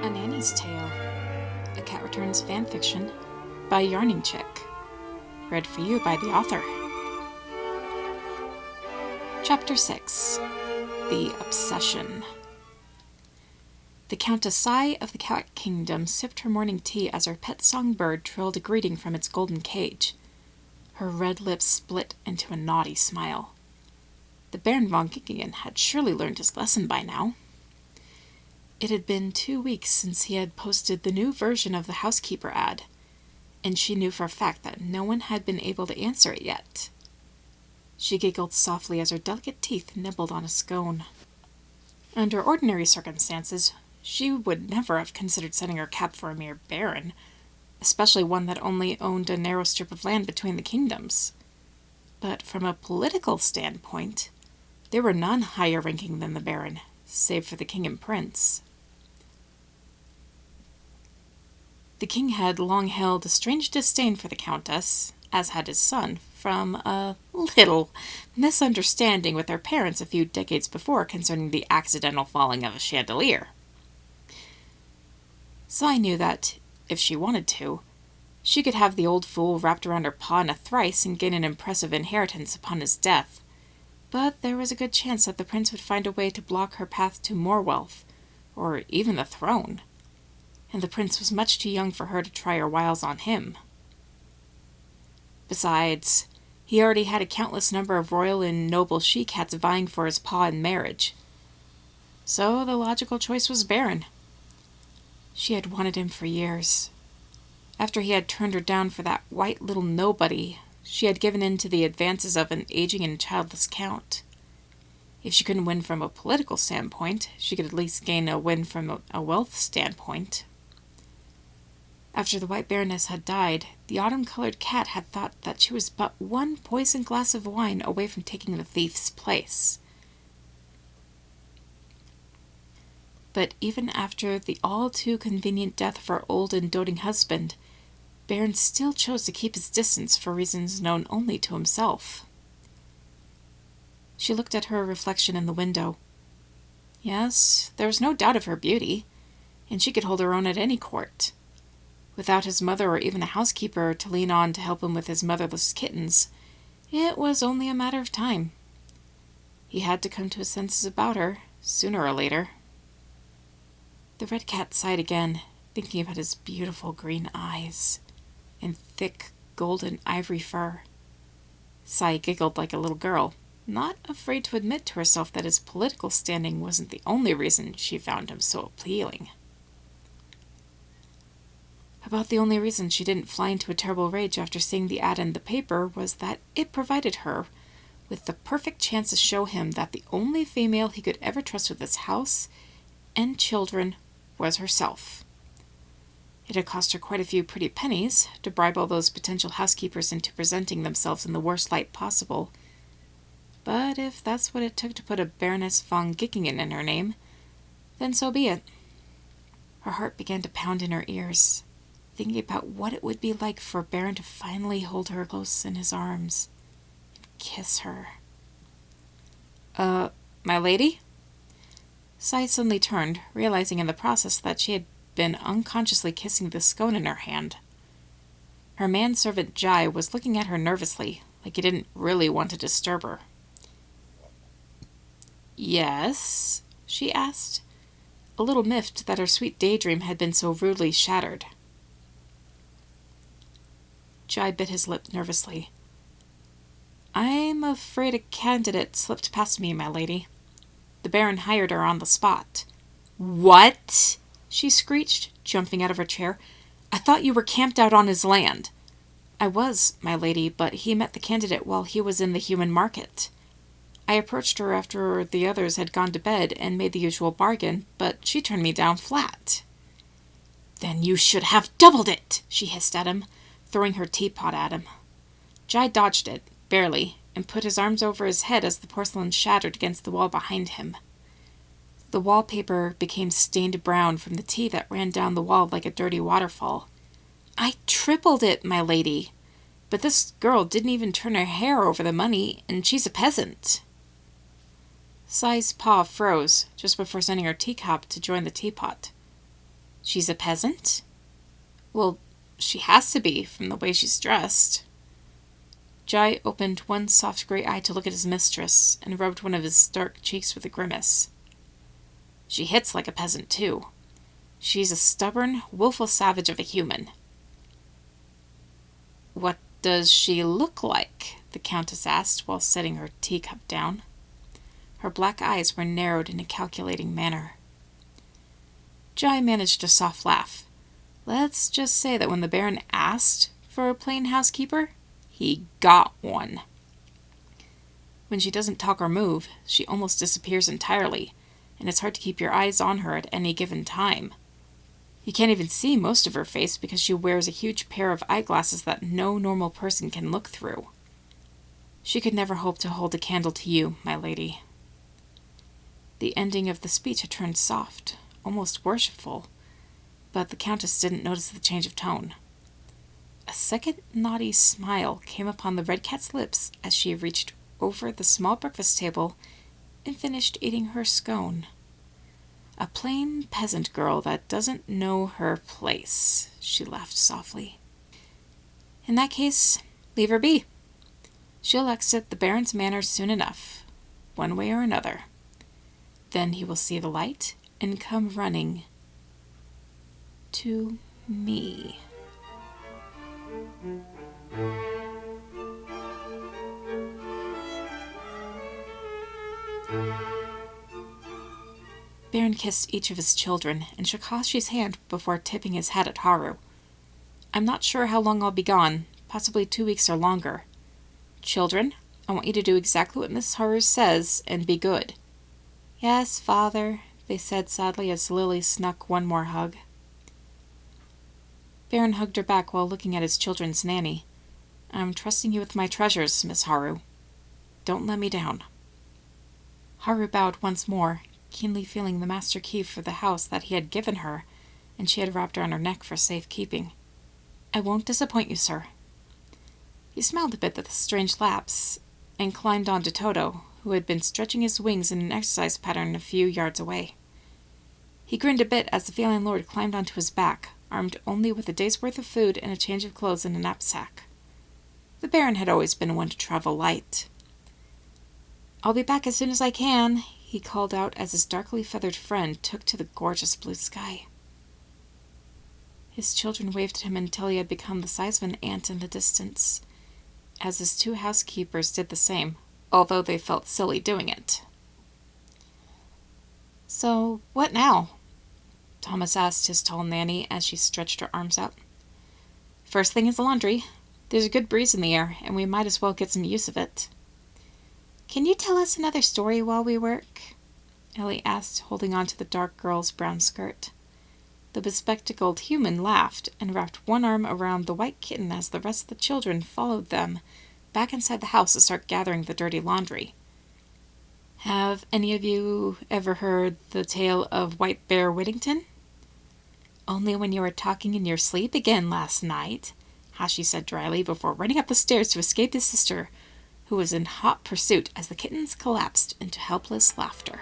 A Nanny's Tale, a Cat Returns fanfiction by Yarning Chick. Read for you by the author. Chapter 6. The Obsession. The Countess Sai of the Cat Kingdom sipped her morning tea as her pet songbird trilled a greeting from its golden cage. Her red lips split into a naughty smile. The Baron von Gikkingen had surely learned his lesson by now. It had been 2 weeks since he had posted the new version of the housekeeper ad, and she knew for a fact that no one had been able to answer it yet. She giggled softly as her delicate teeth nibbled on a scone. Under ordinary circumstances, she would never have considered setting her cap for a mere baron, especially one that only owned a narrow strip of land between the kingdoms. But from a political standpoint, there were none higher ranking than the baron, save for the king and prince. The king had long held a strange disdain for the countess, as had his son, from a little misunderstanding with their parents a few decades before concerning the accidental falling of a chandelier. Sai knew that, if she wanted to, she could have the old fool wrapped around her paw in a thrice and gain an impressive inheritance upon his death, but there was a good chance that the prince would find a way to block her path to more wealth, or even the throne, and the prince was much too young for her to try her wiles on him. Besides, he already had a countless number of royal and noble she-cats vying for his paw in marriage. So the logical choice was Baron. She had wanted him for years. After he had turned her down for that white little nobody, she had given in to the advances of an aging and childless count. If she couldn't win from a political standpoint, she could at least gain a win from a wealth standpoint. After the White Baroness had died, the autumn-colored cat had thought that she was but one poisoned glass of wine away from taking the thief's place. But even after the all-too-convenient death of her old and doting husband, Baron still chose to keep his distance for reasons known only to himself. She looked at her reflection in the window. Yes, there was no doubt of her beauty, and she could hold her own at any court. Without his mother or even a housekeeper to lean on to help him with his motherless kittens, it was only a matter of time. He had to come to his senses about her, sooner or later. The red cat sighed again, thinking about his beautiful green eyes and thick golden ivory fur. Sai giggled like a little girl, not afraid to admit to herself that his political standing wasn't the only reason she found him so appealing. About the only reason she didn't fly into a terrible rage after seeing the ad in the paper was that it provided her with the perfect chance to show him that the only female he could ever trust with his house and children was herself. It had cost her quite a few pretty pennies to bribe all those potential housekeepers into presenting themselves in the worst light possible, but if that's what it took to put a Baroness von Gikkingen in her name, then so be it. Her heart began to pound in her ears, thinking about what it would be like for Baron to finally hold her close in his arms and kiss her. My lady?" Sai suddenly turned, realizing in the process that she had been unconsciously kissing the scone in her hand. Her manservant Jai was looking at her nervously, like he didn't really want to disturb her. "Yes?" she asked, a little miffed that her sweet daydream had been so rudely shattered. Jai bit his lip nervously. "I'm afraid a candidate slipped past me, my lady. The Baron hired her on the spot." "What?" she screeched, jumping out of her chair. "I thought you were camped out on his land." "I was, my lady, but he met the candidate while he was in the human market. I approached her after the others had gone to bed and made the usual bargain, but she turned me down flat." "Then you should have doubled it," she hissed at him, throwing her teapot at him. Jai dodged it, barely, and put his arms over his head as the porcelain shattered against the wall behind him. The wallpaper became stained brown from the tea that ran down the wall like a dirty waterfall. "I tripled it, my lady. But this girl didn't even turn her hair over the money, and she's a peasant." Sai's paw froze just before sending her teacup to join the teapot. She's a peasant? Well, she has to be, from the way she's dressed. Jai opened one soft gray eye to look at his mistress, and rubbed one of his dark cheeks with a grimace. She hits like a peasant, too. She's a stubborn, willful savage of a human. What does she look like? The Countess asked while setting her teacup down. Her black eyes were narrowed in a calculating manner. Jai managed a soft laugh. Let's just say that when the Baron asked for a plain housekeeper, he got one. When she doesn't talk or move, she almost disappears entirely, and it's hard to keep your eyes on her at any given time. You can't even see most of her face because she wears a huge pair of eyeglasses that no normal person can look through. She could never hope to hold a candle to you, my lady. The ending of the speech had turned soft, almost worshipful, but the Countess didn't notice the change of tone. A second naughty smile came upon the red cat's lips as she reached over the small breakfast table and finished eating her scone. A plain peasant girl that doesn't know her place, she laughed softly. In that case, leave her be. She'll exit the Baron's manor soon enough, one way or another. Then he will see the light and come running to me. Baron kissed each of his children and shook Hashi's hand before tipping his hat at Haru. I'm not sure how long I'll be gone, possibly 2 weeks or longer. Children, I want you to do exactly what Miss Haru says and be good. Yes, father, they said sadly as Lily snuck one more hug. Baron hugged her back while looking at his children's nanny. I'm trusting you with my treasures, Miss Haru. Don't let me down. Haru bowed once more, keenly feeling the master key for the house that he had given her, and she had wrapped around her neck for safekeeping. I won't disappoint you, sir. He smiled a bit at the strange lapse, and climbed on to Toto, who had been stretching his wings in an exercise pattern a few yards away. He grinned a bit as the feline lord climbed onto his back, armed only with a day's worth of food and a change of clothes in a knapsack. The Baron had always been one to travel light. I'll be back as soon as I can, he called out as his darkly feathered friend took to the gorgeous blue sky. His children waved at him until he had become the size of an ant in the distance, as his 2 housekeepers did the same, although they felt silly doing it. So, what now? Thomas asked his tall nanny as she stretched her arms out. First thing is the laundry. There's a good breeze in the air, and we might as well get some use of it. Can you tell us another story while we work? Ellie asked, holding on to the dark girl's brown skirt. The bespectacled human laughed and wrapped one arm around the white kitten as the rest of the children followed them back inside the house to start gathering the dirty laundry. Have any of you ever heard the tale of White Bear Whittington? Only when you were talking in your sleep again last night, Hashi said dryly before running up the stairs to escape his sister, who was in hot pursuit as the kittens collapsed into helpless laughter.